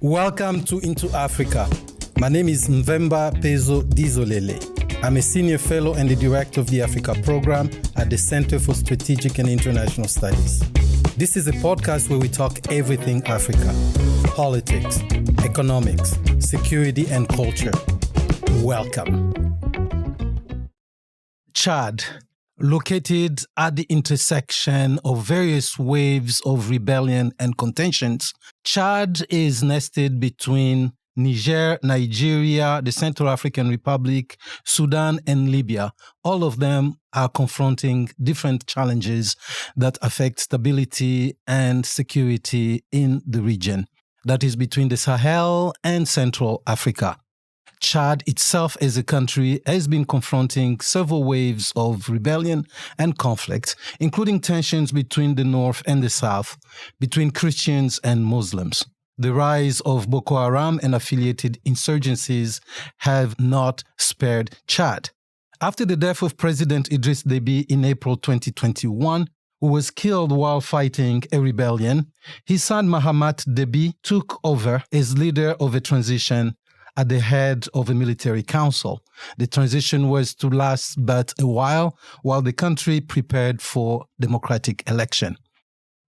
Welcome to Into Africa. My name is Mvemba Pezo Dizolele. I'm a senior fellow and the director of the Africa program at the Center for Strategic and International Studies. This is a podcast where we talk everything Africa: politics, economics, security, and culture. Welcome. Chad, located at the intersection of various waves of rebellion and contentions, Chad is nested between Niger, Nigeria, the Central African Republic, Sudan, and Libya. All of them are confronting different challenges that affect stability and security in the region. That is between the Sahel and Central Africa. Chad itself as a country has been confronting several waves of rebellion and conflict, including tensions between the North and the South, between Christians and Muslims. The rise of Boko Haram and affiliated insurgencies have not spared Chad. After the death of President Idriss Déby in April 2021, who was killed while fighting a rebellion, his son Mahamat Déby took over as leader of a transition at the head of a military council. The transition was to last but a while the country prepared for democratic election.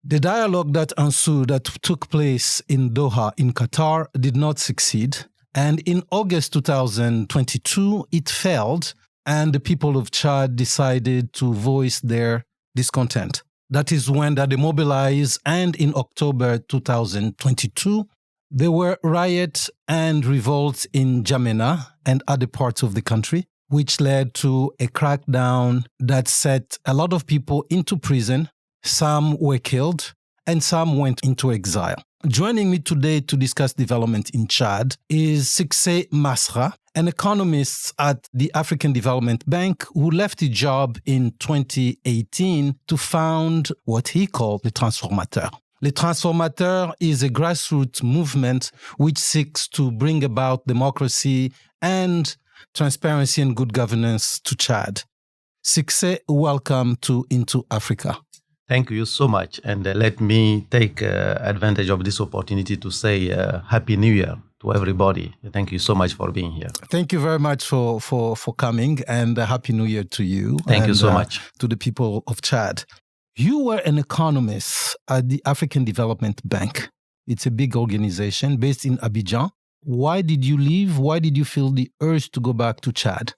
The dialogue that ensued, that took place in Doha, in Qatar, did not succeed. And in August 2022, it failed, and the people of Chad decided to voice their discontent. That is when they mobilized, and in October 2022, there were riots and revolts in N'Djamena and other parts of the country, which led to a crackdown that set a lot of people into prison. Some were killed and some went into exile. Joining me today to discuss development in Chad is Succès Masra, an economist at the African Development Bank who left his job in 2018 to found what he called the Transformateur. Le Transformateur is a grassroots movement which seeks to bring about democracy and transparency and good governance to Chad. Succès, welcome to Into Africa. Thank you so much. And let me take advantage of this opportunity to say Happy New Year to everybody. Thank you so much for being here. Thank you very much for coming, and Happy New Year to you. Thank you so much. To the people of Chad. You were an economist at the African Development Bank. It's a big organization based in Abidjan. Why did you leave? Why did you feel the urge to go back to Chad?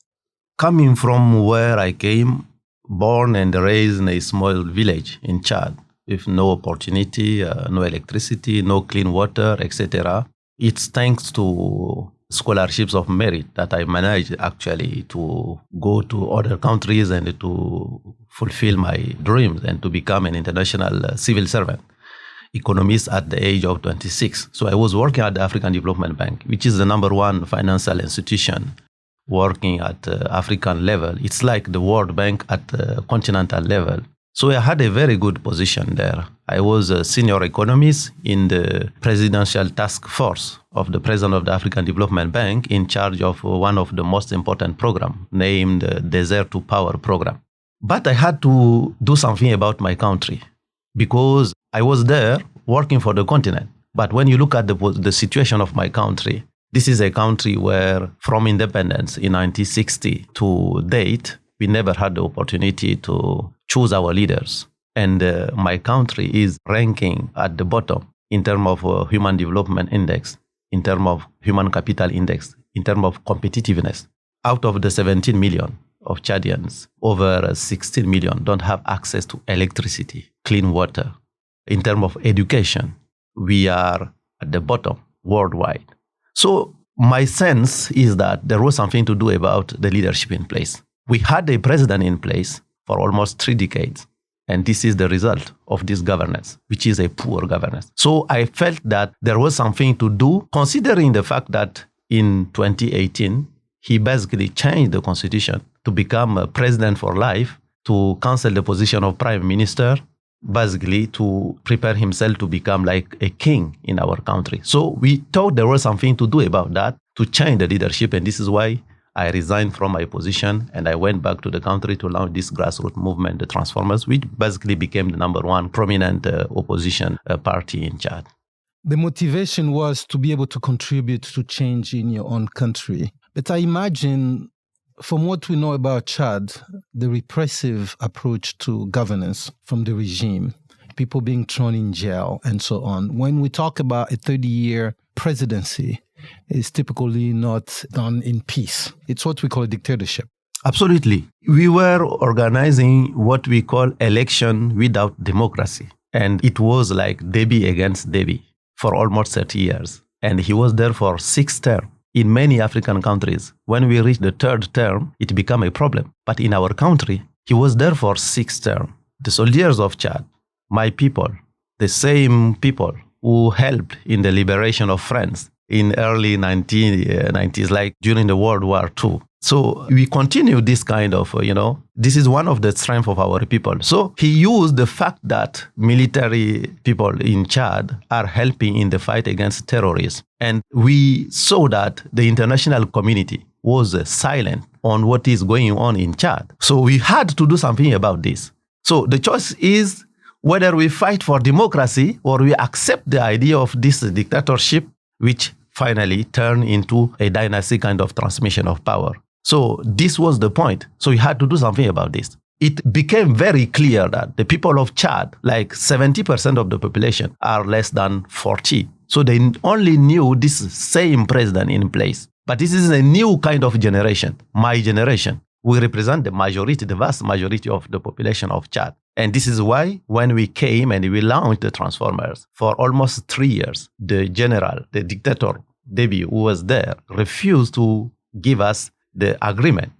Coming from where I came, born and raised in a small village in Chad, with no opportunity, no electricity, no clean water, etc. It's thanks to scholarships of merit that I managed actually to go to other countries and to fulfill my dreams and to become an international civil servant, economist at the age of 26. So I was working at the African Development Bank, which is the number one financial institution working at African level. It's like the World Bank at the continental level. So I had a very good position there. I was a senior economist in the presidential task force of the president of the African Development Bank, in charge of one of the most important programs, named the Desert to Power program. But I had to do something about my country because I was there working for the continent. But when you look at the situation of my country, this is a country where from independence in 1960 to date, we never had the opportunity to choose our leaders. And my country is ranking at the bottom in terms of human development index, in terms of human capital index, in terms of competitiveness. Out of the 17 million of Chadians, over 16 million don't have access to electricity, clean water. In terms of education, we are at the bottom worldwide. So my sense is that there was something to do about the leadership in place. We had a president in place for almost 3 decades. And this is the result of this governance, which is a poor governance. So I felt that there was something to do, considering the fact that in 2018, he basically changed the constitution to become a president for life, to cancel the position of prime minister, basically to prepare himself to become like a king in our country. So we thought there was something to do about that, to change the leadership. And this is why I resigned from my position and I went back to the country to launch this grassroots movement, the Transformers, which basically became the number one prominent opposition party in Chad. The motivation was to be able to contribute to change in your own country. But I imagine, from what we know about Chad, the repressive approach to governance from the regime, people being thrown in jail and so on. When we talk about a 30-year presidency, it's typically not done in peace. It's what we call a dictatorship. Absolutely. We were organizing what we call election without democracy. And it was like Deby against Deby for almost 30 years. And he was there for 6 terms. In many African countries, when we reached the 3rd term, it became a problem. But in our country, he was there for 6 terms. The soldiers of Chad, my people, the same people who helped in the liberation of France in early 1990s, like during the World War II. So we continue this kind of, this is one of the strengths of our people. So he used the fact that military people in Chad are helping in the fight against terrorism. And we saw that the international community was silent on what is going on in Chad. So we had to do something about this. So the choice is whether we fight for democracy or we accept the idea of this dictatorship, which finally turned into a dynasty kind of transmission of power. So this was the point. So we had to do something about this. It became very clear that the people of Chad, like 70% of the population, are less than 40. So they only knew this same president in place. But this is a new kind of generation, my generation. We represent the majority, the vast majority of the population of Chad. And this is why when we came and we launched the Transformers, for almost 3 years, the general, the dictator, Deby, who was there, refused to give us the agreement.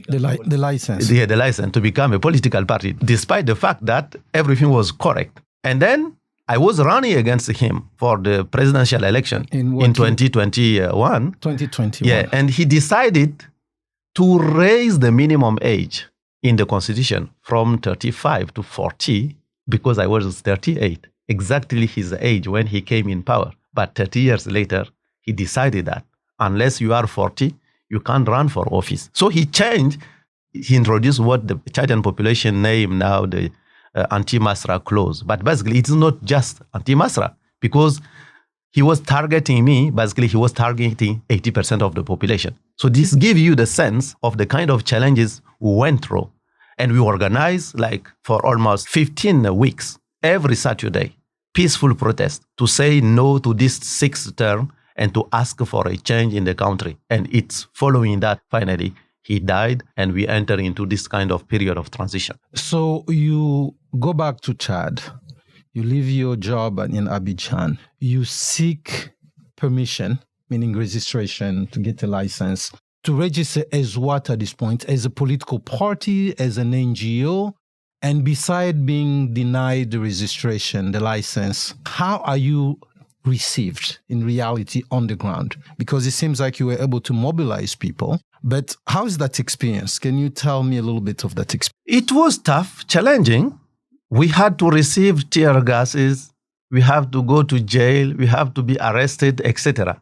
The license. The license to become a political party, despite the fact that everything was correct. And then I was running against him for the presidential election in 2021. 2021. Yeah, and he decided to raise the minimum age in the constitution from 35 to 40 because I was 38, exactly his age when he came in power. But 30 years later, he decided that unless you are 40, you can't run for office. So he introduced what the Chadian population name now the anti-Masra clause. But basically, it's not just anti-Masra because he was targeting me. Basically, he was targeting 80% of the population. So this gives you the sense of the kind of challenges we went through. And we organized like for almost 15 weeks, every Saturday, peaceful protest to say no to this 6th term and to ask for a change in the country. And it's following that, finally, he died and we enter into this kind of period of transition. So you go back to Chad, you leave your job in Abidjan, you seek permission, meaning registration to get a license, to register as what at this point? As a political party, as an NGO? And beside being denied the registration, the license, how are you received in reality on the ground? Because it seems like you were able to mobilize people. But how is that experience? Can you tell me a little bit of that experience? It was tough, challenging. We had to receive tear gases. We have to go to jail. We have to be arrested, etc.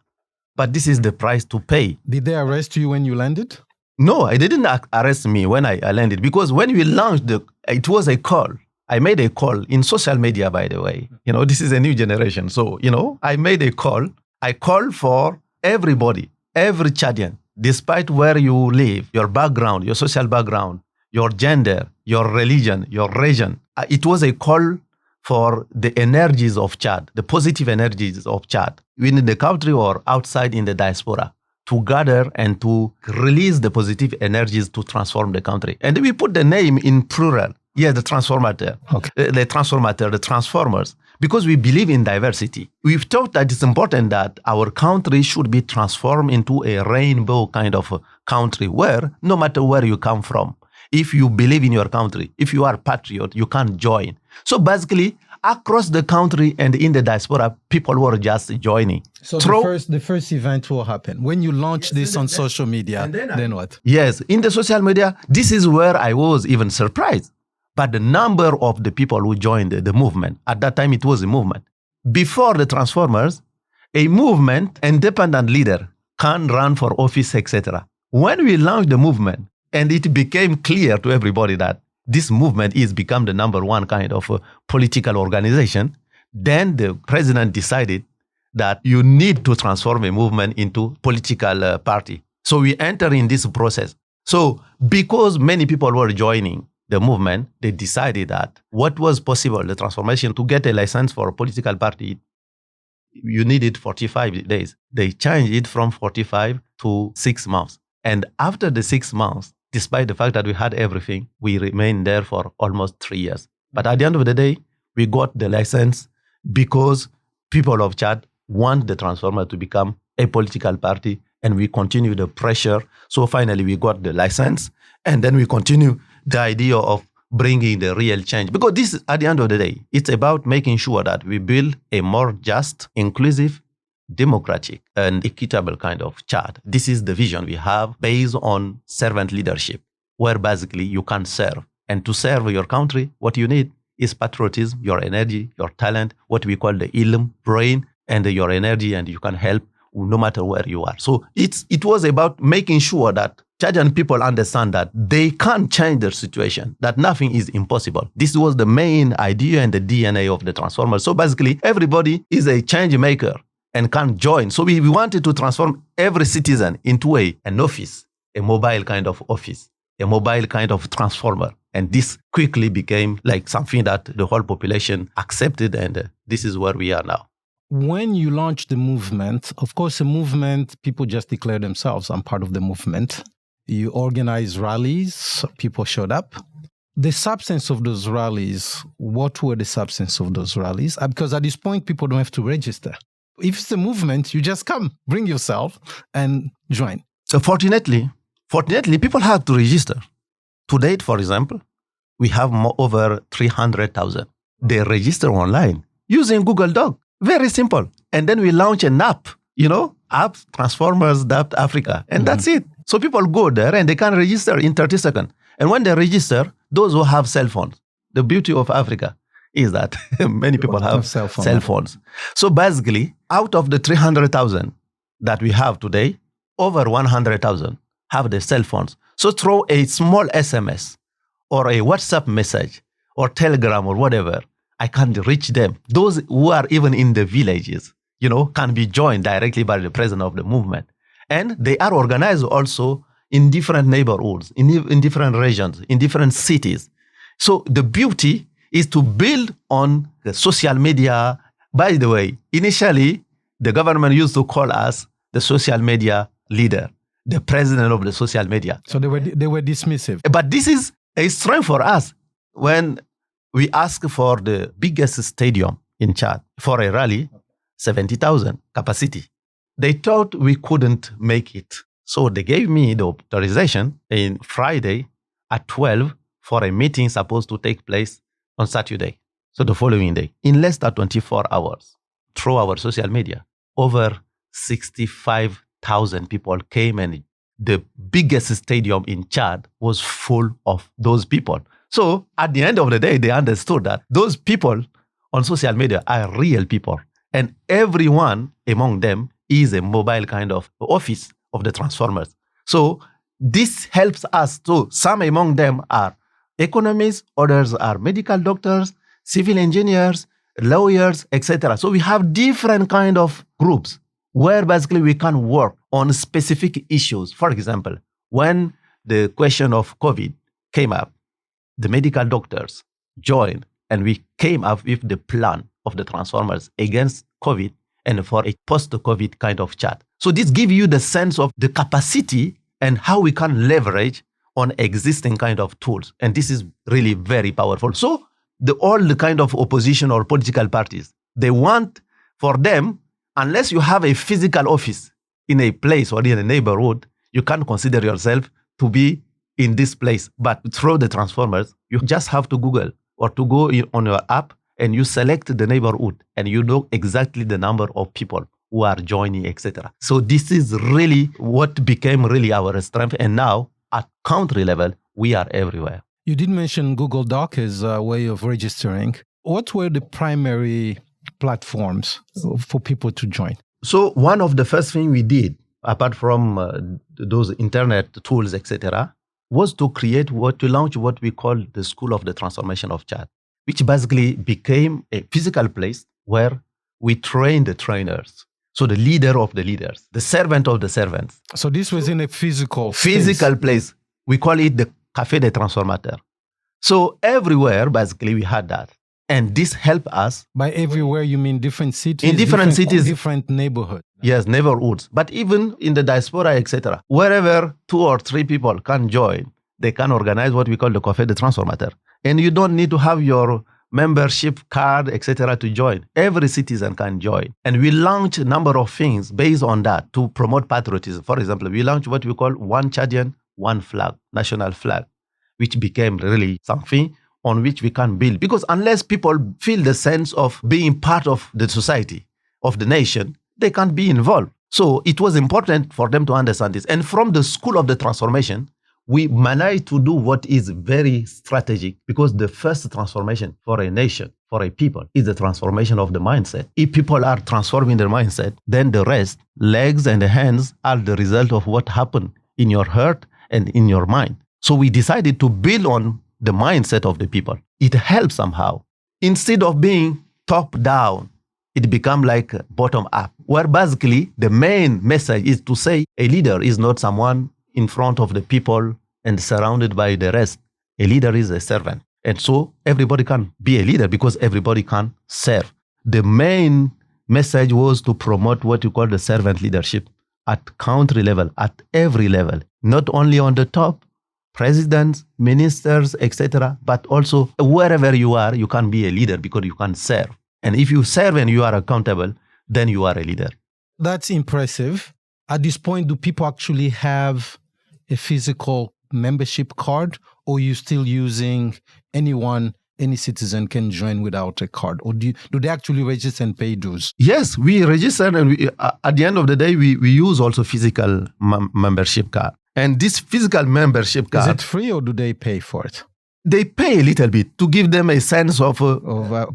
But this is the price to pay. Did they arrest you when you landed? No, I didn't arrest me when I landed because when we launched, it was a call. I made a call in social media, by the way. This is a new generation. So, I made a call. I called for everybody, every Chadian, despite where you live, your background, your social background, your gender, your religion, your region. It was a call for the energies of Chad, the positive energies of Chad, within the country or outside in the diaspora, to gather and to release the positive energies to transform the country. And we put the name in plural. Yeah, the transformateur. Okay. The transformateur, the transformers. Because we believe in diversity. We've thought that it's important that our country should be transformed into a rainbow kind of a country where, no matter where you come from, if you believe in your country, if you are a patriot, you can join. So basically, across the country and in the diaspora, people were just joining. So the first event will happen. When you launch this on social media, then what? Yes, in the social media, this is where I was even surprised. But the number of the people who joined the movement, at that time it was a movement. Before the Transformers, a movement, independent leader can run for office, etc. When we launched the movement, and it became clear to everybody that this movement is become the number one kind of a political organization, then the president decided that you need to transform a movement into political party. So we enter in this process. So because many people were joining the movement, they decided that what was possible, the transformation to get a license for a political party, you needed 45 days. They changed it from 45 to 6 months. And after the 6 months, despite the fact that we had everything, we remained there for almost 3 years. But at the end of the day, we got the license because people of Chad want the transformer to become a political party, and we continue the pressure. So finally, we got the license, and then we continue the idea of bringing the real change. Because this, at the end of the day, it's about making sure that we build a more just, inclusive, democratic, and equitable kind of Chad. This is the vision we have based on servant leadership, where basically you can serve. And to serve your country, what you need is patriotism, your energy, your talent, what we call the ilm, brain, and your energy, and you can help no matter where you are. So it was about making sure that Chadian people understand that they can't change their situation, that nothing is impossible. This was the main idea and the DNA of the transformer. So basically, everybody is a change maker and can join. So we wanted to transform every citizen into an office, a mobile kind of office, a mobile kind of transformer. And this quickly became like something that the whole population accepted, and this is where we are now. When you launched the movement, of course, a movement, people just declare themselves, I'm part of the movement. You organize rallies, people showed up. The substance of those rallies, what were the substance of those rallies? Because at this point, people don't have to register. If it's a movement, you just come, bring yourself and join. So fortunately, people have to register. To date, for example, we have over 300,000. They register online using Google Doc. Very simple. And then we launch an app, app Transformers Adapt Africa. And that's it. So people go there and they can register in 30 seconds. And when they register, those who have cell phones, the beauty of Africa is that many people have cell phones. So basically, out of the 300,000 that we have today, over 100,000 have the cell phones. So through a small SMS or a WhatsApp message or Telegram or whatever, I can reach them. Those who are even in the villages, can be joined directly by the president of the movement. And they are organized also in different neighborhoods, in different regions, in different cities. So the beauty is to build on the social media. By the way, initially, the government used to call us the social media leader, the president of the social media. So they were dismissive. But this is a strength for us. When we asked for the biggest stadium in Chad for a rally, 70,000 capacity. They thought we couldn't make it. So they gave me the authorization in Friday at 12 for a meeting supposed to take place on Saturday. So the following day, in less than 24 hours, through our social media, over 65,000 people came, and the biggest stadium in Chad was full of those people. So at the end of the day, they understood that those people on social media are real people. And everyone among them is a mobile kind of office of the transformers. So this helps us. So some among them are economists, others are medical doctors, civil engineers, lawyers, etc. So we have different kind of groups where basically we can work on specific issues. For example, when the question of COVID came up, the medical doctors joined, and we came up with the plan of the transformers against COVID and for a post-COVID kind of chat. So this gives you the sense of the capacity and how we can leverage on existing kind of tools. And this is really very powerful. So all the kind of opposition or political parties, they want, for them, unless you have a physical office in a place or in a neighborhood, you can't consider yourself to be in this place. But through the transformers, you just have to Google or to go on your app and you select the neighborhood and you know exactly the number of people who are joining, etc. So this is really what became really our strength. And now at country level, we are everywhere. You did mention Google Doc as a way of registering. What were the primary platforms for people to join? So one of the first things we did, apart from those internet tools, etc., was to launch what we call the School of the Transformation of Chad, which basically became a physical place where we train the trainers. So the leader of the leaders, the servant of the servants. So this was in a physical place. We call it the Café des Transformateurs. So everywhere, basically, we had that. And this helped us. By everywhere, you mean different cities? In different cities. Different neighborhoods. Yes, neighborhoods. But even in the diaspora, etc., wherever 2 or 3 people can join, they can organize what we call the Café des Transformateurs. And you don't need to have your membership card, etc., to join. Every citizen can join. And we launched a number of things based on that to promote patriotism. For example, we launched what we call One Chadian, One Flag, national flag, which became really something on which we can build. Because unless people feel the sense of being part of the society, of the nation, they can't be involved. So it was important for them to understand this. And from the School of the Transformation, we managed to do what is very strategic, because the first transformation for a nation, for a people, is the transformation of the mindset. If people are transforming their mindset, then the rest, legs and the hands, are the result of what happened in your heart and in your mind. So we decided to build on the mindset of the people. It helps somehow. Instead of being top down, it became like bottom up, where basically the main message is to say a leader is not someone in front of the people and surrounded by the rest. A leader is a servant. And so everybody can be a leader because everybody can serve. The main message was to promote what you call the servant leadership at country level, at every level, not only on the top, presidents, ministers, etc., but also wherever you are, you can be a leader because you can serve. And if you serve and you are accountable, then you are a leader. That's impressive. At this point, do people actually have a physical membership card, or are you still using any citizen can join without a card? Or do they actually register and pay dues? Yes, we register, and we, at the end of the day, we use also physical membership card. And this physical membership card... Is it free or do they pay for it? They pay a little bit to give them a sense of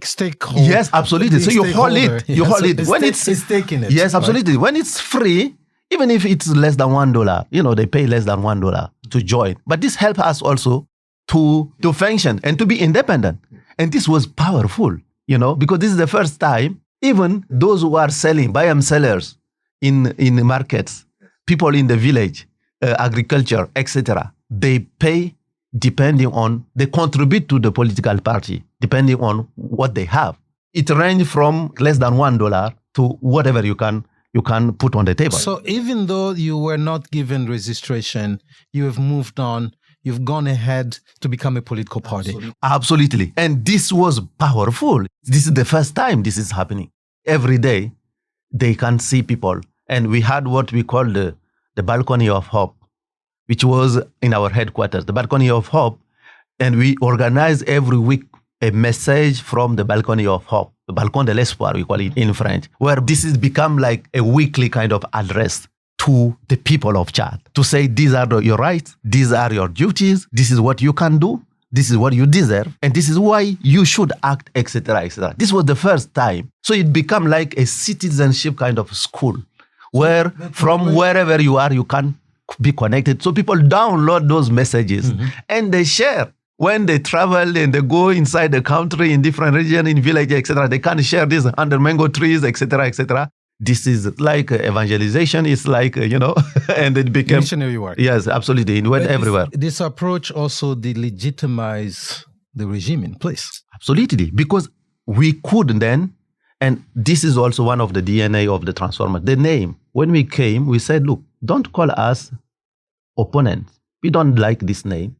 stakeholder. Yes, absolutely. So you hold it. You hold it. When it's taking it. Yes, absolutely. Right? When it's free, even if it's less than $1, they pay less than $1 to join. But this helps us also to function and to be independent. And this was powerful, because this is the first time even those who are selling, buy sellers in markets, people in the village, agriculture, etc., they pay depending on, they contribute to the political party, depending on what they have. It ranges from less than $1 to whatever you can put on the table. So even though you were not given registration, you have moved on, you've gone ahead to become a political party. Absolutely. And this was powerful. This is the first time this is happening. Every day, they can see people. And we had what we call the Balcony of Hope, which was in our headquarters, the Balcony of Hope. And we organize every week a message from the Balcony of Hope, the Balcon de l'Espoir, we call it in French, where this has become like a weekly kind of address to the people of Chad to say, these are your rights, these are your duties, this is what you can do, this is what you deserve, and this is why you should act, etc., etc. This was the first time. So it became like a citizenship kind of school, where from wherever you are, you can be connected. So people download those messages and they share. When they travel and they go inside the country in different regions, in villages, etc., they can share this under mango trees, etc., etc. This is like evangelization. It's like, and it became... missionary work. Yes, absolutely. It went everywhere. This approach also delegitimize the regime in place. Absolutely. Because we could then, and this is also one of the DNA of the Transformer, the name. When we came, we said, look, don't call us opponents. We don't like this name.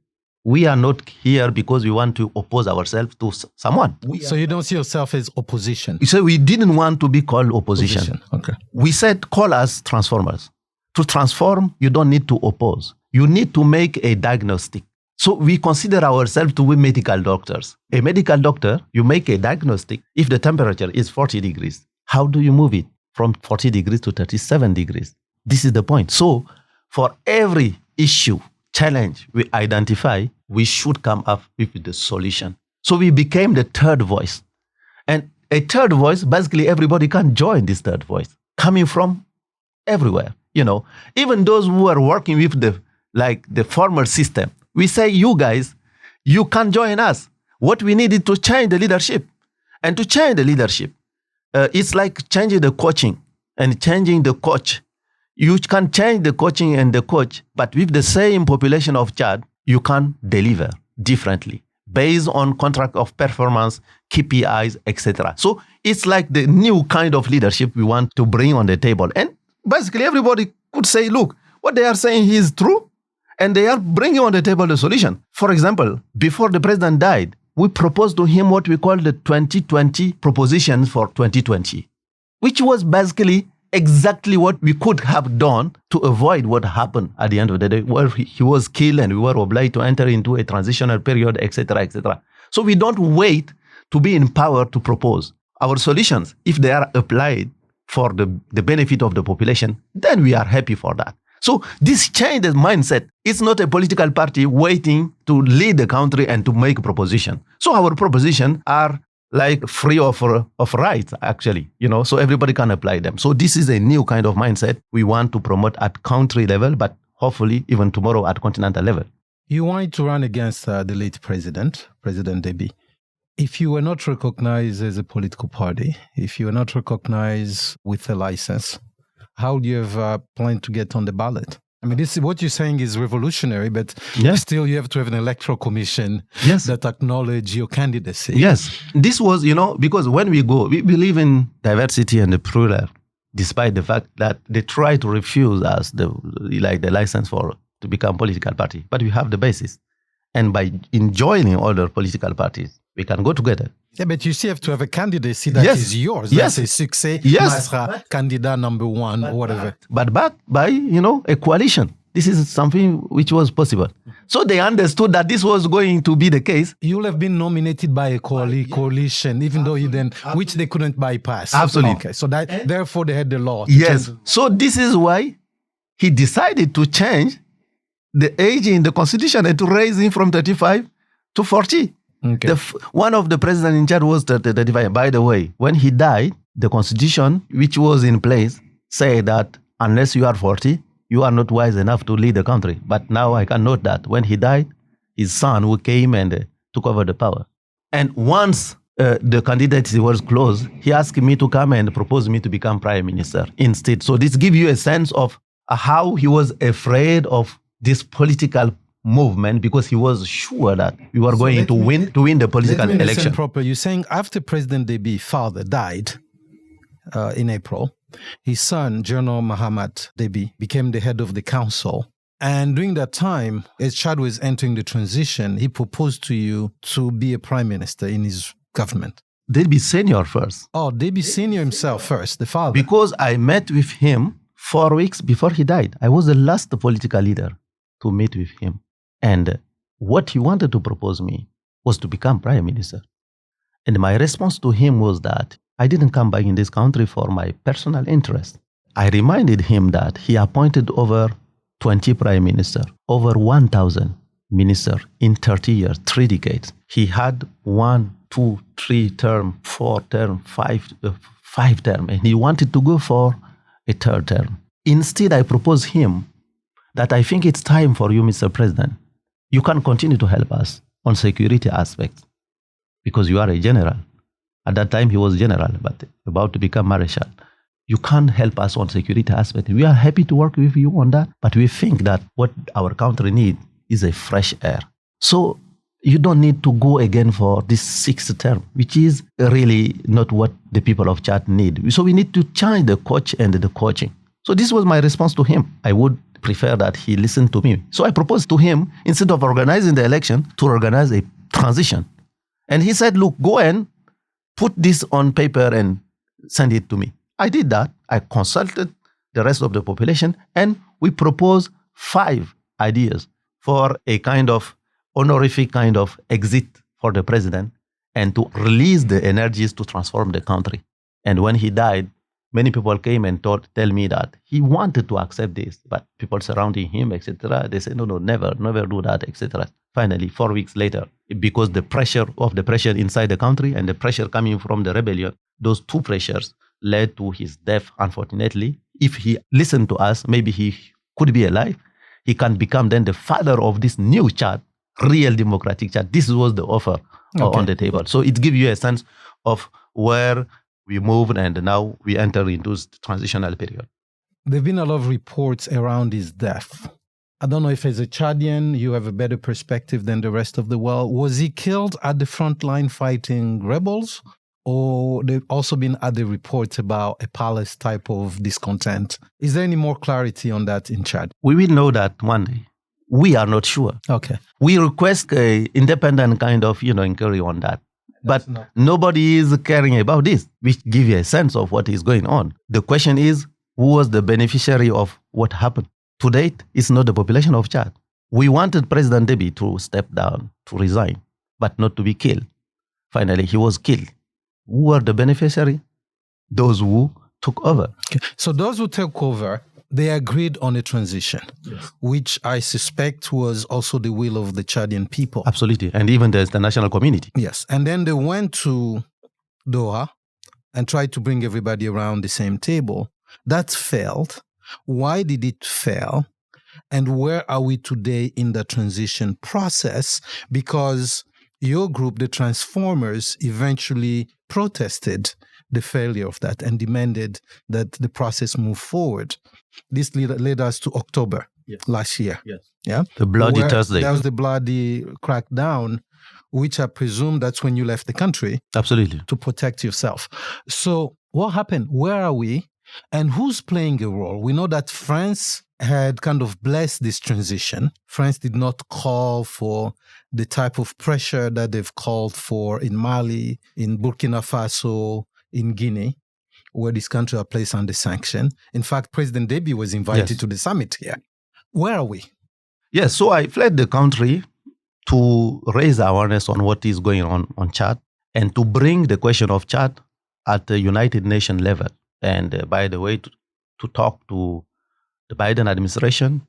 We are not here because we want to oppose ourselves to someone. So you don't see yourself as opposition? So we didn't want to be called opposition. Okay. We said, call us transformers. To transform, you don't need to oppose. You need to make a diagnostic. So we consider ourselves to be medical doctors. A medical doctor, you make a diagnostic. If the temperature is 40 degrees, how do you move it from 40 degrees to 37 degrees? This is the point. So for every issue, challenge we identify, we should come up with the solution. So we became the third voice. And a third voice, basically everybody can join this third voice, coming from everywhere. Even those who are working with the former system, we say, you guys, you can join us. What we need is to change the leadership. And to change the leadership, it's like changing the coaching and changing the coach. You can change the coaching and the coach, but with the same population of Chad, you can deliver differently based on contract of performance, KPIs, etc. So it's like the new kind of leadership we want to bring on the table. And basically everybody could say, look, what they are saying is true, and they are bringing on the table the solution. For example, before the president died, we proposed to him what we call the 2020 propositions for 2020, which was basically exactly what we could have done to avoid what happened at the end of the day, where he was killed and we were obliged to enter into a transitional period, etc., etc. So we don't wait to be in power to propose. Our solutions, if they are applied for the benefit of the population, then we are happy for that. So this change of mindset, it's not a political party waiting to lead the country and to make a proposition. So our propositions are like free of rights, actually, so everybody can apply them. So this is a new kind of mindset we want to promote at country level, but hopefully even tomorrow at continental level. You wanted to run against the late President Deby. If you were not recognized as a political party, if you were not recognized with a license, how would you have planned to get on the ballot? I mean, this is what you're saying is revolutionary, but still you have to have an electoral commission that acknowledge your candidacy. Yes. This was, because when we go, we believe in diversity and the plural, despite the fact that they try to refuse us the license to become political party. But we have the basis. And by joining other political parties, we can go together. Yeah, but you still have to have a candidacy that is yours. Yes. That's a success. Yes. Candidate number one or whatever. But backed by, a coalition. This is something which was possible. So they understood that this was going to be the case. You'll have been nominated by a coalition, even though you then, which they couldn't bypass. Absolutely. Okay, so that therefore they had the law. Yes. So this is why he decided to change the age in the constitution and to raise him from 35 to 40. Okay. One of the presidents in charge was 35. By the way, when he died, the constitution, which was in place, said that unless you are 40, you are not wise enough to lead the country. But now I can note that when he died, his son who came and took over the power. And once the candidacy was closed, he asked me to come and propose me to become prime minister instead. So this gives you a sense of how he was afraid of this political movement, because he was sure that we were going to win the political election. Proper. You're saying after President Deby's father died in April, his son, General Muhammad Deby, became the head of the council. And during that time, as Chad was entering the transition, he proposed to you to be a prime minister in his government. Deby Senior first. Oh, Deby Senior himself first, the father. Because I met with him 4 weeks before he died. I was the last political leader to meet with him. And what he wanted to propose me was to become prime minister. And my response to him was that I didn't come back in this country for my personal interest. I reminded him that he appointed over 20 prime ministers, over 1,000 ministers in 30 years, 3 decades. He had 1, 2, 3 term, 4 term, 5 term, and he wanted to go for a 3rd term. Instead, I proposed him that I think it's time for you, Mr. President. You can continue to help us on security aspects because you are a general. At that time, he was general, but about to become marshal. You can't help us on security aspects. We are happy to work with you on that, but we think that what our country needs is a fresh air. So you don't need to go again for this 6th term, which is really not what the people of Chad need. So we need to change the coach and the coaching. So this was my response to him. I would prefer that he listened to me. So I proposed to him, instead of organizing the election, to organize a transition. And he said, look, go and put this on paper and send it to me. I did that. I consulted the rest of the population, and we proposed 5 ideas for a kind of honorific kind of exit for the president and to release the energies to transform the country. And when he died, many people came and tell me that he wanted to accept this, but people surrounding him, etc., they said, no, never do that, etc. Finally, 4 weeks later, because the pressure inside the country and the pressure coming from the rebellion, those 2 pressures led to his death, unfortunately. If he listened to us, maybe he could be alive. He can become then the father of this new Chad, real democratic Chad. This was the offer on the table. So it gives you a sense of where We moved and now we enter into this transitional period. There have been a lot of reports around his death. I don't know if as a Chadian, you have a better perspective than the rest of the world. Was he killed at the front line fighting rebels? Or there have also been other reports about a palace type of discontent. Is there any more clarity on that in Chad? We will know that one day. We are not sure. Okay. We request an independent kind of inquiry on that. But nobody is caring about this, which gives you a sense of what is going on. The question is, who was the beneficiary of what happened? To date, it's not the population of Chad. We wanted President Deby to step down, to resign, but not to be killed. Finally, he was killed. Who were the beneficiary? Those who took over. Okay. So those who took over, they agreed on a transition, which I suspect was also the will of the Chadian people. Absolutely. And even the international community. Yes. And then they went to Doha and tried to bring everybody around the same table. That failed. Why did it fail? And where are we today in the transition process? Because your group, the Transformers, eventually protested the failure of that and demanded that the process move forward. This led us to October last year. Yes. Yeah? The bloody Thursday. That was the bloody crackdown, which I presume that's when you left the country. Absolutely. To protect yourself. So what happened? Where are we? And who's playing a role? We know that France had kind of blessed this transition. France did not call for the type of pressure that they've called for in Mali, in Burkina Faso, in Guinea, where these countries are placed under sanction. In fact, President Deby was invited to the summit here. Where are we? Yes, so I fled the country to raise awareness on what is going on Chad and to bring the question of Chad at the United Nations level. And by the way, to talk to the Biden administration,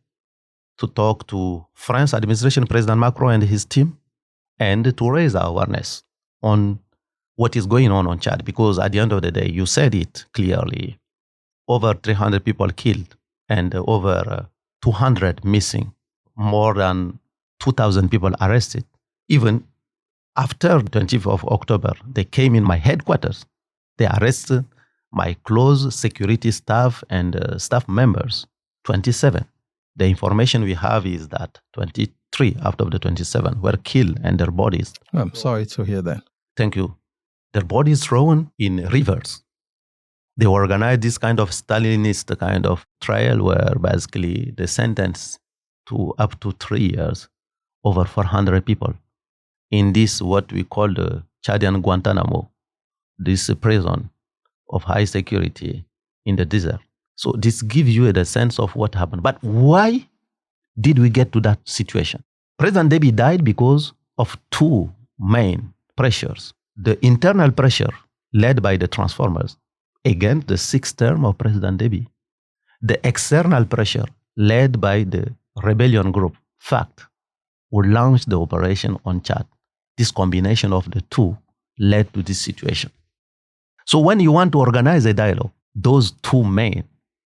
to talk to France administration, President Macron and his team, and to raise awareness on what is going on Chad. Because at the end of the day, you said it clearly, over 300 people killed and over 200 missing, more than 2,000 people arrested. Even after 20th of October, they came in my headquarters. They arrested my close security staff and staff members, 27. The information we have is that 23 out of the 27 were killed and their bodies. I'm sorry to hear that. Thank you. Their bodies thrown in rivers. They organized this kind of Stalinist kind of trial where basically they sentenced to up to 3 years over 400 people in this what we call the Chadian Guantanamo, this prison of high security in the desert. So this gives you the sense of what happened. But why did we get to that situation? President Deby died because of two main pressures. The internal pressure led by the Transformers against the sixth term of President Deby. The external pressure led by the rebellion group, FACT, who launched the operation on Chad. This combination of the two led to this situation. So when you want to organize a dialogue, those two main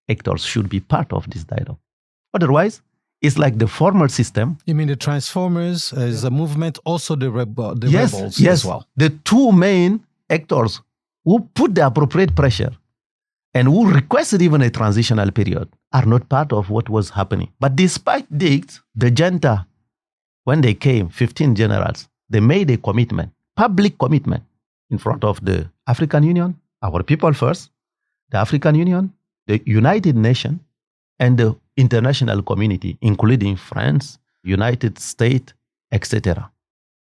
actors should be part of this dialogue. Otherwise, it's like the former system. You mean the Transformers as a movement, also the rebels as well? The two main actors who put the appropriate pressure and who requested even a transitional period are not part of what was happening. But despite this, the junta, when they came, 15 generals, they made a commitment, public commitment, in front of the African Union, our people first, the African Union, the United Nations, and the international community, including France, United States, etc.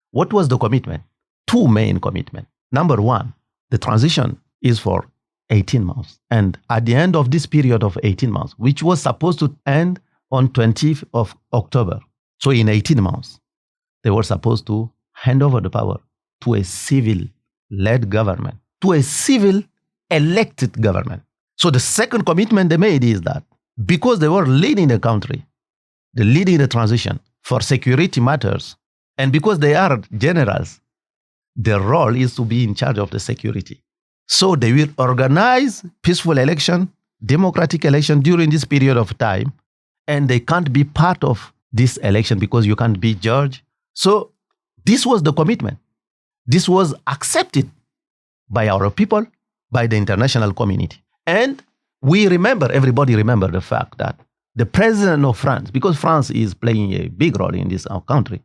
What was the commitment? Two main commitments. Number one, the transition is for 18 months. And at the end of this period of 18 months, which was supposed to end on 20th of October, so in 18 months, they were supposed to hand over the power to a civil-led government, to a civil elected government. So the second commitment they made is that because they were leading the country, they're leading the transition for security matters, and because they are generals, their role is to be in charge of the security. So they will organize peaceful election, democratic election during this period of time, and they can't be part of this election because you can't be judge. So this was the commitment. This was accepted by our people, by the international community. And everybody remember the fact that the president of France, because France is playing a big role in this our country,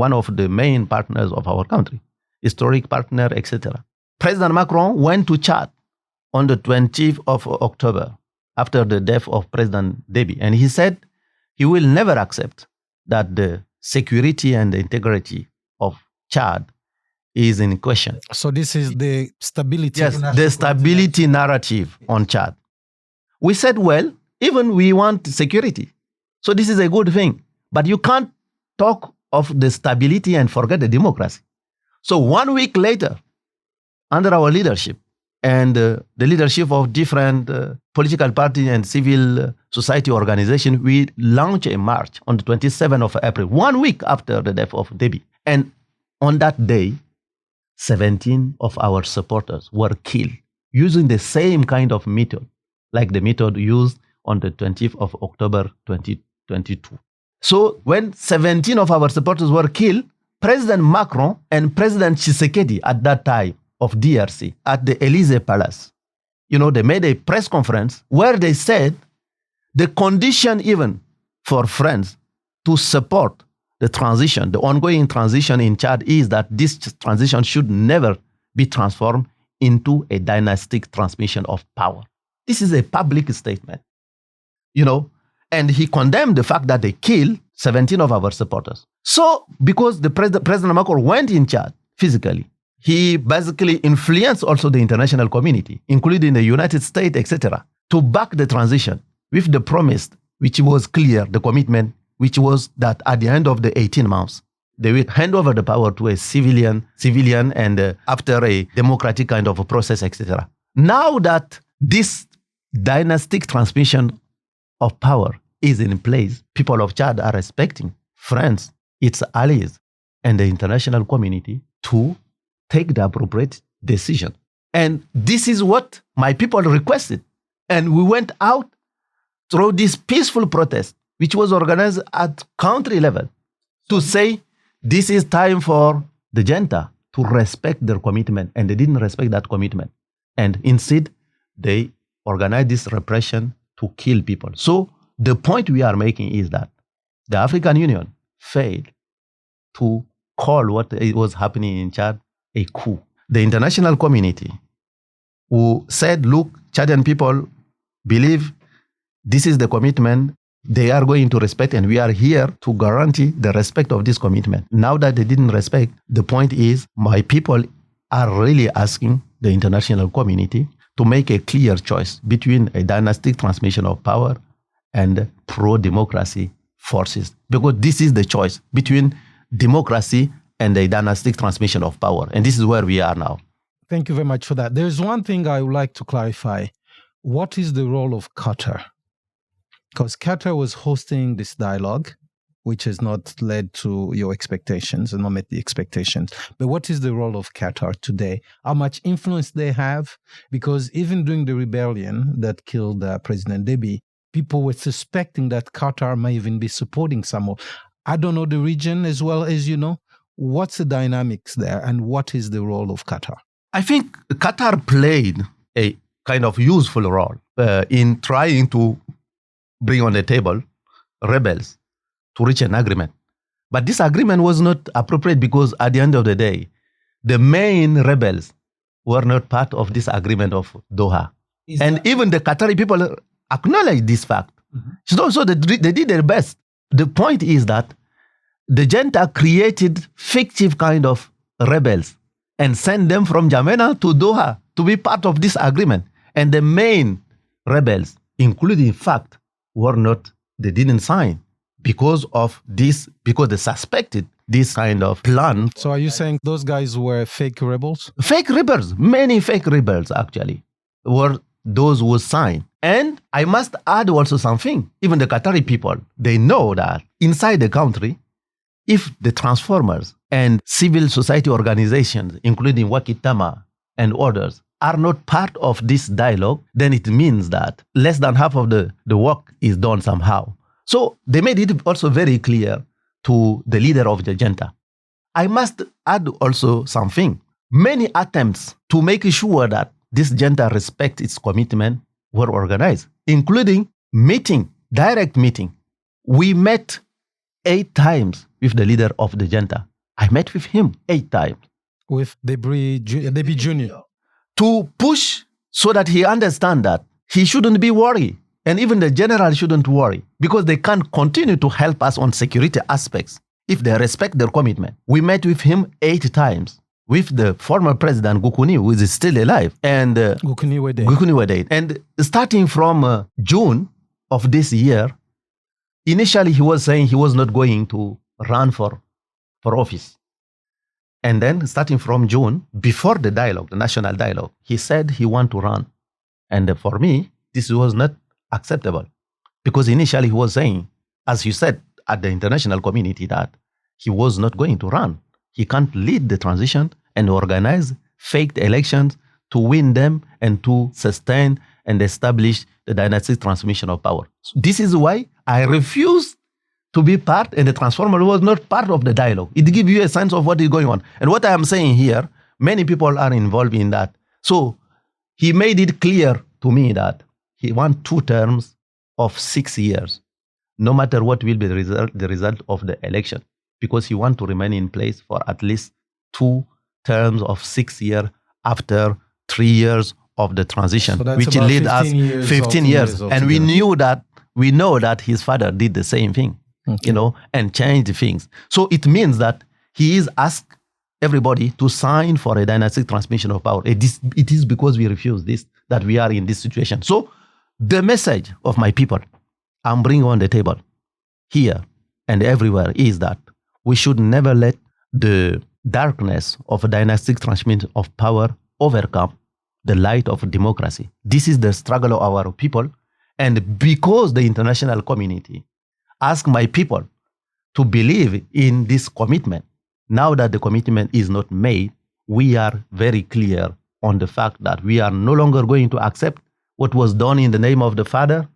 one of the main partners of our country, historic partner, etc. President Macron went to Chad on the 20th of October after the death of President Déby. And he said he will never accept that the security and the integrity of Chad is in question. So this is the stability. Yes, the stability narrative on Chad. We said, well, even we want security. So this is a good thing. But you can't talk of the stability and forget the democracy. So 1 week later, under our leadership and the leadership of different political parties and civil society organizations, we launched a march on the 27th of April, 1 week after the death of Déby. And on that day, 17 of our supporters were killed using the same kind of method, like the method used on the 20th of October 2022. So when 17 of our supporters were killed, President Macron and President Tshisekedi at that time of DRC at the Élysée Palace, they made a press conference where they said the condition even for France to support the transition, the ongoing transition in Chad, is that this transition should never be transformed into a dynastic transmission of power. This is a public statement, and he condemned the fact that they killed 17 of our supporters. So, because the President Macron went in Chad physically, he basically influenced also the international community, including the United States, etc., to back the transition with the promise, which was clear, the commitment, which was that at the end of the 18 months, they will hand over the power to a civilian and after a democratic kind of a process, etc. Now that this dynastic transmission of power is in place, people of Chad are expecting France, its allies, and the international community to take the appropriate decision. And this is what my people requested. And we went out through this peaceful protest, which was organized at country level, to say this is time for the junta to respect their commitment. And they didn't respect that commitment. And instead, they organized this repression to kill people. So the point we are making is that the African Union failed to call what was happening in Chad a coup. The international community who said, look, Chadian people believe this is the commitment they are going to respect, and we are here to guarantee the respect of this commitment. Now that they didn't respect, the point is my people are really asking the international community to make a clear choice between a dynastic transmission of power and pro-democracy forces. Because this is the choice between democracy and a dynastic transmission of power. And this is where we are now. Thank you very much for that. There's one thing I would like to clarify. What is the role of Qatar? Because Qatar was hosting this dialogue, which has not led to your expectations and not met the expectations. But what is the role of Qatar today? How much influence they have? Because even during the rebellion that killed President Déby, people were suspecting that Qatar may even be supporting some of. I don't know the region as well as you know. What's the dynamics there, and what is the role of Qatar? I think Qatar played a kind of useful role in trying to bring on the table rebels to reach an agreement. But this agreement was not appropriate because at the end of the day, the main rebels were not part of this agreement of Doha. And even the Qatari people acknowledge this fact. Mm-hmm. So they did their best. The point is that the junta created fictive kind of rebels and sent them from N'Djamena to Doha to be part of this agreement. And the main rebels, including FACT, they didn't sign because of this, because they suspected this kind of plan. So are you saying those guys were fake rebels? Fake rebels, many fake rebels actually, were those who signed. And I must add also something. Even the Qatari people, they know that inside the country, if the transformers and civil society organizations, including Wakitama and others, are not part of this dialogue, then it means that less than half of the work is done somehow. So they made it also very clear to the leader of the junta. I must add also something. Many attempts to make sure that this junta respect its commitment were organized, including direct meeting. We met 8 times with the leader of the junta. I met with him 8 times. With Debris Jr. To push so that he understand that he shouldn't be worried. And even the general shouldn't worry because they can't continue to help us on security aspects if they respect their commitment. We met with him 8 times with the former president Gukuni, who is still alive, and Gukuni Wade. And starting from June of this year, initially he was saying he was not going to run for office. And then starting from June, before the dialogue, the national dialogue, he said he want to run. And for me, this was not acceptable because initially he was saying, as you said, at the international community, that he was not going to run. He can't lead the transition and organize faked elections to win them and to sustain and establish the dynastic transmission of power. So this is why I refused to be part, and the transformer was not part of the dialogue. It gives you a sense of what is going on. And what I am saying here, many people are involved in that. So he made it clear to me that he wants 2 terms of 6 years, no matter what will be the result of the election, because he wants to remain in place for at least 2 terms of 6 years after 3 years of the transition, so which lead us 15 years. And we know that his father did the same thing, and changed things. So it means that he is asked everybody to sign for a dynastic transmission of power. It is because we refuse this that we are in this situation. So the message of my people I'm bringing on the table here and everywhere is that we should never let the darkness of a dynastic transmission of power overcome the light of democracy. This is the struggle of our people. And because the international community asked my people to believe in this commitment, now that the commitment is not made, we are very clear on the fact that we are no longer going to accept what was done in the name of the Father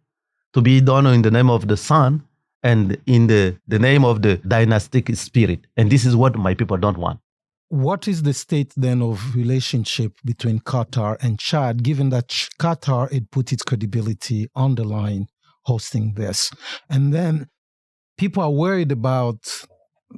to be done in the name of the Son and in the name of the dynastic spirit. And this is what my people don't want. What is the state then of relationship between Qatar and Chad, given that Qatar had put its credibility on the line hosting this? And then people are worried about,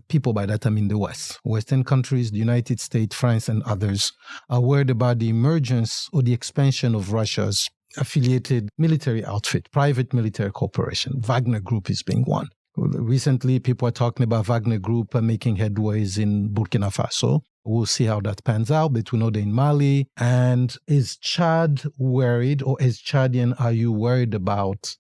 people by that I mean the West, Western countries, the United States, France, and others are worried about the emergence or the expansion of Russia's affiliated military outfit, private military corporation. Wagner Group is being one. Recently, people are talking about Wagner Group making headways in Burkina Faso. We'll see how that pans out, but we know they're in Mali. And is Chad worried, or as Chadian, are you worried about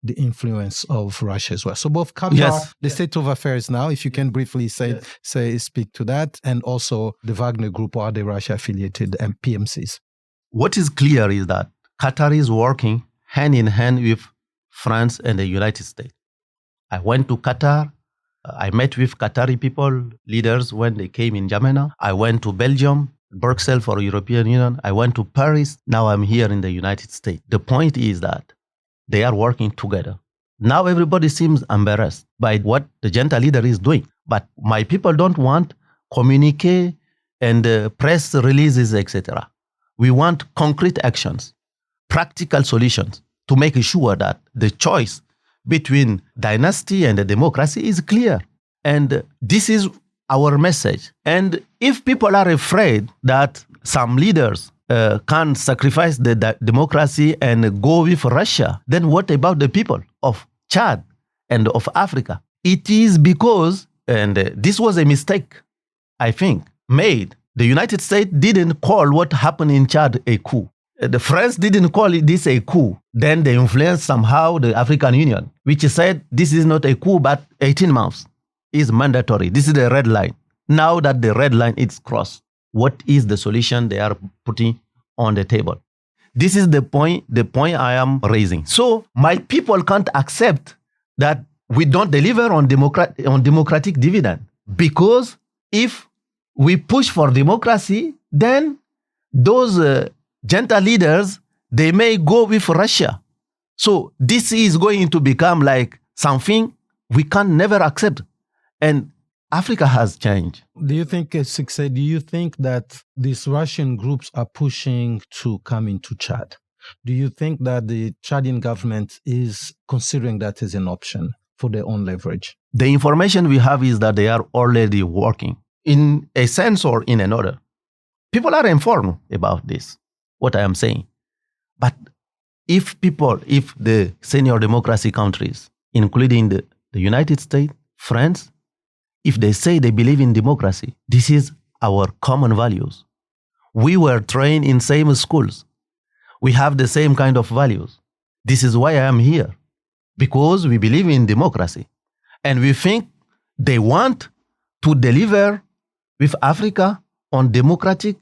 the influence of Russia as well? So both Qatar, yes, the state of affairs now, if you can briefly speak to that, and also the Wagner Group or the Russia-affiliated PMCs. What is clear is that Qatar is working hand in hand with France and the United States. I went to Qatar. I met with Qatari people, leaders, when they came in Jamena. I went to Belgium, Brussels for European Union. I went to Paris. Now I'm here in the United States. The point is that they are working together. Now everybody seems embarrassed by what the junta leader is doing. But my people don't want communique and press releases, etc. We want concrete actions, practical solutions to make sure that the choice between dynasty and the democracy is clear. And this is our message. And if people are afraid that some leaders can sacrifice the democracy and go with Russia, then what about the people of Chad and of Africa? It is because, and this was a mistake, I think, made. The United States didn't call what happened in Chad a coup. The French didn't call this a coup. Then they influenced somehow the African Union, which said this is not a coup, but 18 months is mandatory. This is the red line. Now that the red line is crossed, what is the solution they are putting on the table? This is the point I am raising. So my people can't accept that we don't deliver on democratic dividend, because if we push for democracy, then those junta leaders, they may go with Russia. So this is going to become like something we can never accept. And Africa has changed. Do you think, do you think that these Russian groups are pushing to come into Chad? Do you think that the Chadian government is considering that as an option for their own leverage? The information we have is that they are already working in a sense or in another. People are informed about this, what I am saying. But if the senior democracy countries, including the United States, France, if they say they believe in democracy, this is our common values. We were trained in same schools. We have the same kind of values. This is why I am here, because we believe in democracy. And we think they want to deliver with Africa on democratic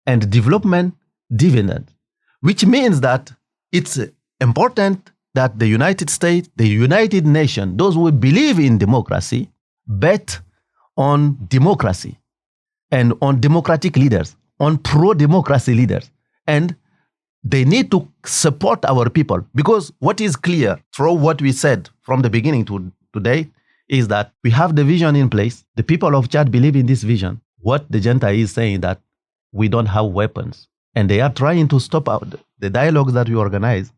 and development dividend, which means that it's important that the United States, the United Nations, those who believe in democracy, bet on democracy and on democratic leaders, on pro-democracy leaders. And they need to support our people, because what is clear from what we said from the beginning to today is that we have the vision in place. The people of Chad believe in this vision. What the junta is saying that we don't have weapons, and they are trying to stop the dialogues that we organize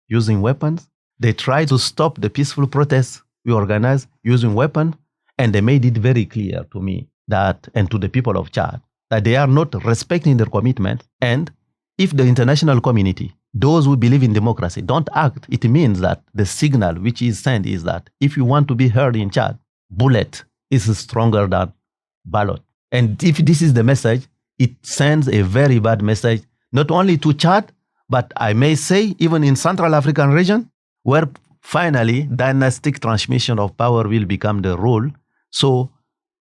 using weapons. They try to stop the peaceful protests we organize using weapons, and they made it very clear to me that, and to the people of Chad, that they are not respecting their commitment. And if the international community, those who believe in democracy, don't act, it means that the signal which is sent is that if you want to be heard in Chad, bullet is stronger than ballot. And if this is the message, it sends a very bad message, not only to Chad, but I may say even in Central African region, where finally dynastic transmission of power will become the rule. So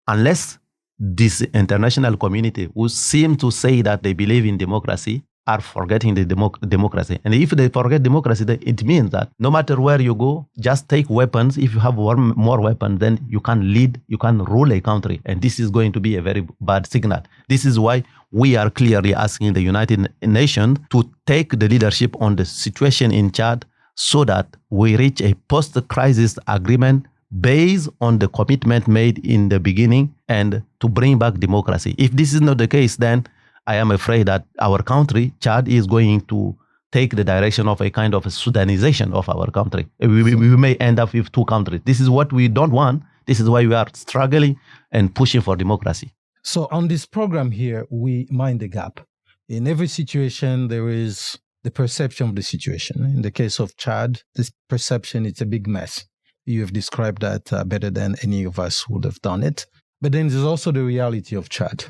unless this international community who seem to say that they believe in democracy are forgetting the democracy. And if they forget democracy, then it means that no matter where you go, just take weapons. If you have more weapons, then you can lead, you can rule a country. And this is going to be a very bad signal. This is why we are clearly asking the United Nations to take the leadership on the situation in Chad so that we reach a post-crisis agreement based on the commitment made in the beginning and to bring back democracy. If this is not the case, then I am afraid that our country, Chad, is going to take the direction of a kind of a Sudanization of our country. We may end up with two countries. This is what we don't want. This is why we are struggling and pushing for democracy. So on this program here, we mind the gap. In every situation, there is the perception of the situation. In the case of Chad, this perception, it's a big mess. You have described that better than any of us would have done it. But then there's also the reality of Chad,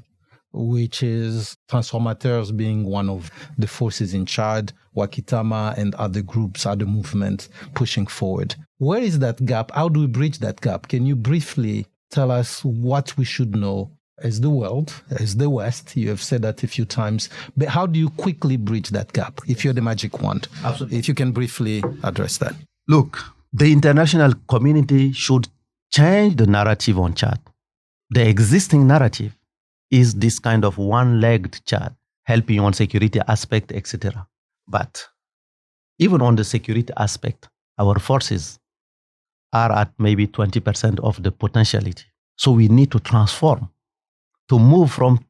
which is Transformateurs being one of the forces in Chad, Wakitama and other groups, other movements pushing forward. Where is that gap? How do we bridge that gap? Can you briefly tell us what we should know as the world, as the West? You have said that a few times, but how do you quickly bridge that gap if you're the magic wand? Absolutely. If you can briefly address that. Look, the international community should change the narrative on Chad. The existing narrative is this kind of one-legged Chad, helping on security aspect, etc. But even on the security aspect, our forces are at maybe 20% of the potentiality. So we need to transform, to move from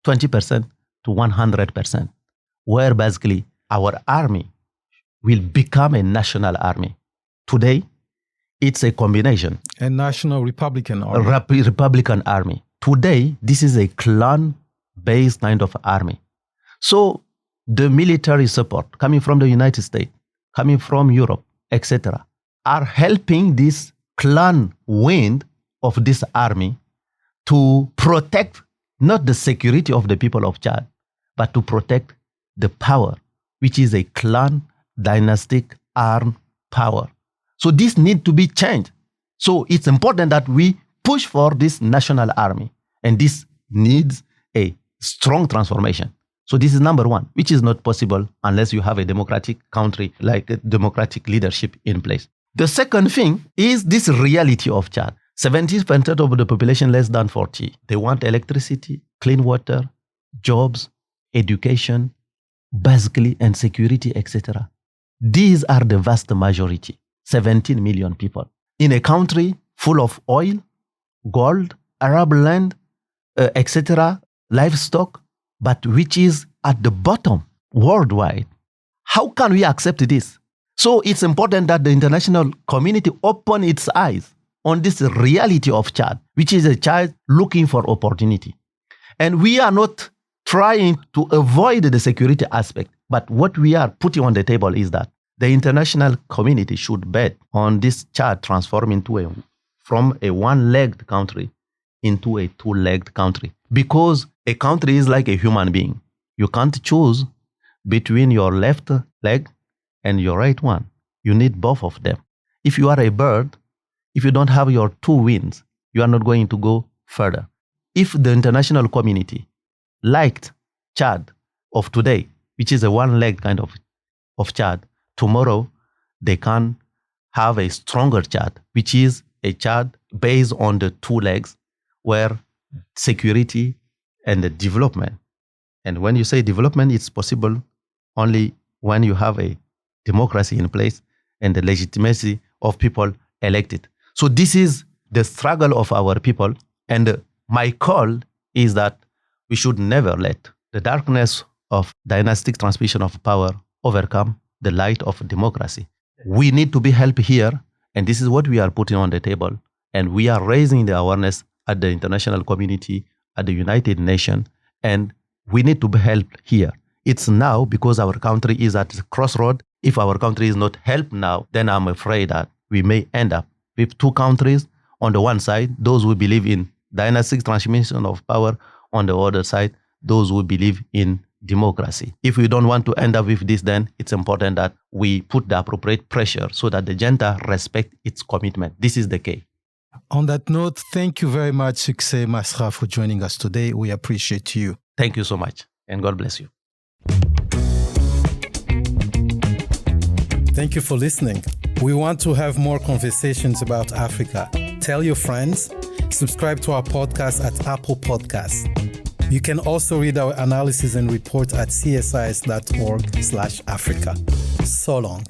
20% to 100%, where basically our army will become a national army. Today, it's a combination. A national Republican army. A Republican army. Today, this is a clan-based kind of army. So the military support coming from the United States, coming from Europe, etc., are helping this clan wing of this army to protect not the security of the people of Chad, but to protect the power, which is a clan dynastic armed power. So this needs to be changed. So it's important that we push for this national army. And this needs a strong transformation. So this is number one, which is not possible unless you have a democratic country, like a democratic leadership in place. The second thing is this reality of Chad. 70% of the population less than 40. They want electricity, clean water, jobs, education, basically, and security, etc. These are the vast majority, 17 million people. In a country full of oil, gold, Arab land, etc., livestock, but which is at the bottom worldwide. How can we accept this? So it's important that the international community open its eyes on this reality of Chad, which is a child looking for opportunity. And we are not trying to avoid the security aspect, but what we are putting on the table is that the international community should bet on this Chad transforming from a one-legged country into a two-legged country. Because a country is like a human being. You can't choose between your left leg and your right one. You need both of them. If you are a bird, if you don't have your two wings, you are not going to go further. If the international community liked Chad of today, which is a one-legged kind of Chad, tomorrow they can have a stronger Chad, which is a Chad based on the two legs, where security and the development. And when you say development, it's possible only when you have a democracy in place and the legitimacy of people elected. So this is the struggle of our people. And my call is that we should never let the darkness of dynastic transmission of power overcome the light of democracy. We need to be helped here. And this is what we are putting on the table. And we are raising the awareness at the international community, at the United Nations, and we need to be helped here. It's now because our country is at the crossroad. If our country is not helped now, then I'm afraid that we may end up with two countries. On the one side, those who believe in dynastic transmission of power. On the other side, those who believe in democracy. If we don't want to end up with this, then it's important that we put the appropriate pressure so that the junta respect its commitment. This is the key. On that note, thank you very much, Succès Masra, for joining us today. We appreciate you. Thank you so much, and God bless you. Thank you for listening. We want to have more conversations about Africa. Tell your friends. Subscribe to our podcast at Apple Podcasts. You can also read our analysis and report at csis.org/Africa. So long.